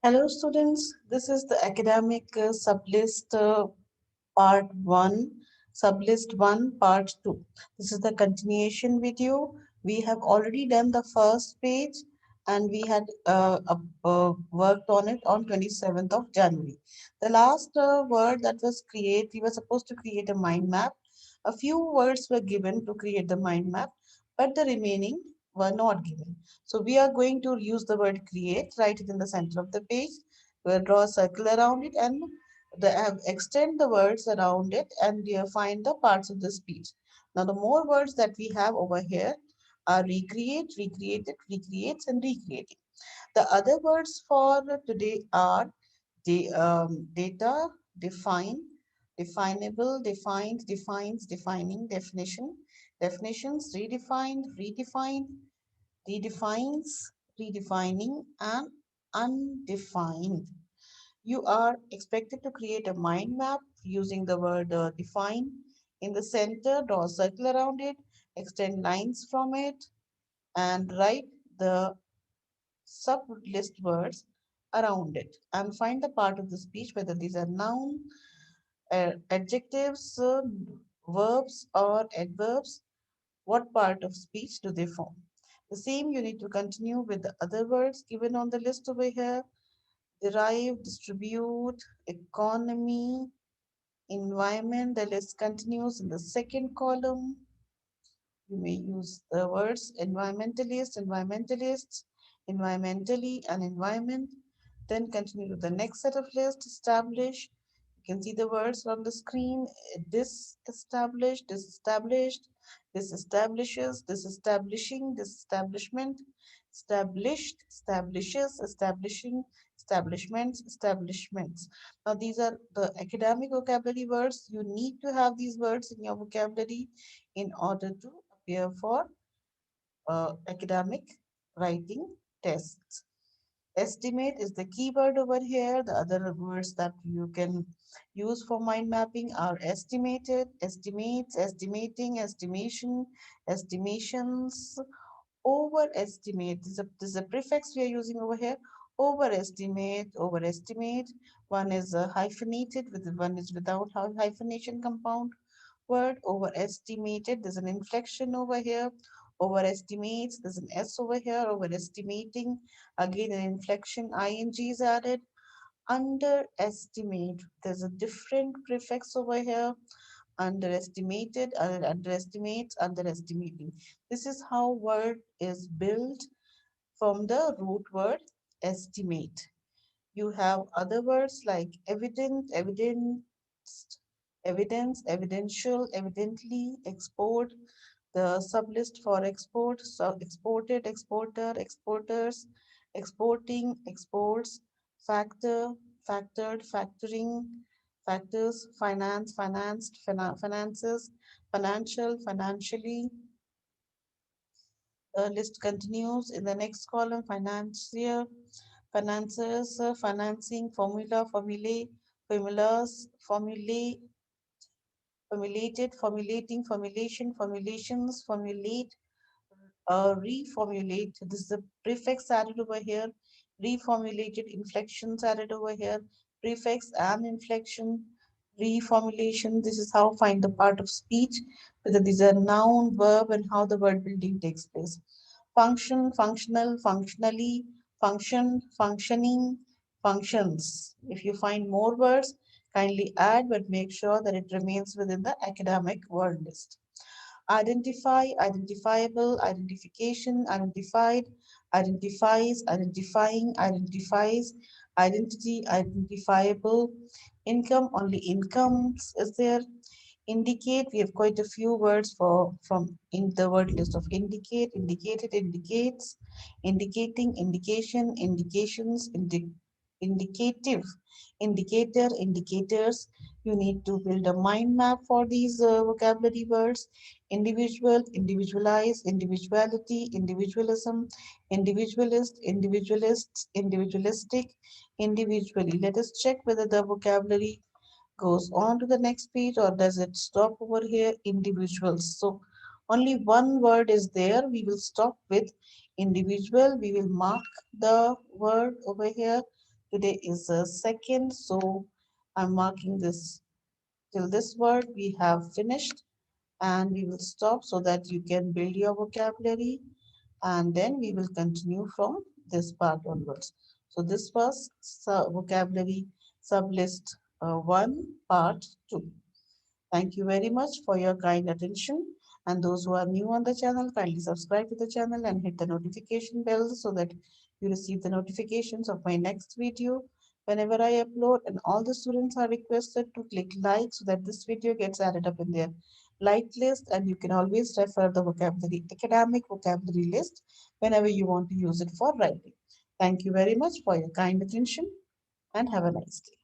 Hello students, this is the academic sublist part 1, sublist 1 part 2. This is the continuation video. We have already done the first page and we had worked on it on 27th of January. The last word that was create, we were supposed to create a mind map. A few words were given to create the mind map, but the remaining were not given. So we are going to use the word create, write it in the center of the page. We'll draw a circle around it and extend the words around it and find the parts of the speech. Now the more words that we have over here are recreate, recreated, recreates and recreating. The other words for today are data, define, definable, defined, defines, defining, definition, definitions, redefined, redefined, redefines, redefining, and undefined. You are expected to create a mind map using the word define. In the center, draw a circle around it, extend lines from it, and write the sub list words around it. And find the part of the speech, whether these are noun, adjectives, verbs, or adverbs. What part of speech do they form? The same you need to continue with the other words given on the list over here. Derive, distribute, economy, environment. The list continues in the second column. You may use the words environmentalist, environmentalists, environmentally, and environment. Then continue to the next set of lists. Establish. You can see the words on the screen. Disestablish, disestablished, disestablishes, disestablishing, disestablishment, established, establishes, establishing, establishments, establishments. Now, these are the academic vocabulary words. You need to have these words in your vocabulary in order to appear for academic writing tests. Estimate is the keyword over here. The other words that you can use for mind mapping are estimated, estimates, estimating, estimation, estimations, overestimate. This is a prefix we are using over here. Overestimate, overestimate. One is hyphenated, with one is without hyphenation compound word. Overestimated. There's an inflection over here. Overestimates. There's an S over here. Overestimating. Again, an inflection. Ing is added. Underestimate. There's a different prefix over here. Underestimated, underestimates, underestimating. This is how word is built from the root word estimate. You have other words like evident, evidenced, evidence, evidential, evidently, export, the sublist for export, so exported, exporter, exporters, exporting, exports, factor, factored, factoring, factors, finance, financed, finances, financial, financially. The list continues in the next column, financier, finances, financing, formula, formulae, formulas, formulae, formulated, formulating, formulation, formulations, formulate, reformulate. This is a prefix added over here. Reformulated, inflections added over here. Prefix and inflection, reformulation. This is how find the part of speech, whether these are noun, verb, and how the word building takes place. Function, functional, functionally, function, functioning, functions. If you find more words, kindly add, but make sure that it remains within the academic word list. Identify, identifiable, identification, identified, identifies, identifying, identifies, identity, identifiable, income, only incomes is there. Indicate, we have quite a few words for from in the word list of indicate, indicated, indicates, indicating, indication, indications, indicative, indicator, indicators. You need to build a mind map for these vocabulary words. Individual, individualize, individuality, individualism, individualist, individualists, individualistic, individually. Let us check whether the vocabulary goes on to the next page or does it stop over here? Individuals. So only one word is there. We will stop with individual. We will mark the word over here. Today is the second, so I'm marking this till this word we have finished, and we will stop so that you can build your vocabulary, and then we will continue from this part onwards. So this was vocabulary sublist 1 part 2. Thank you very much for your kind attention. And those who are new on the channel, kindly subscribe to the channel and hit the notification bell so that you receive the notifications of my next video whenever I upload. And all the students are requested to click like so that this video gets added up in their like list. And you can always refer the vocabulary, academic vocabulary list whenever you want to use it for writing. Thank you very much for your kind attention and have a nice day.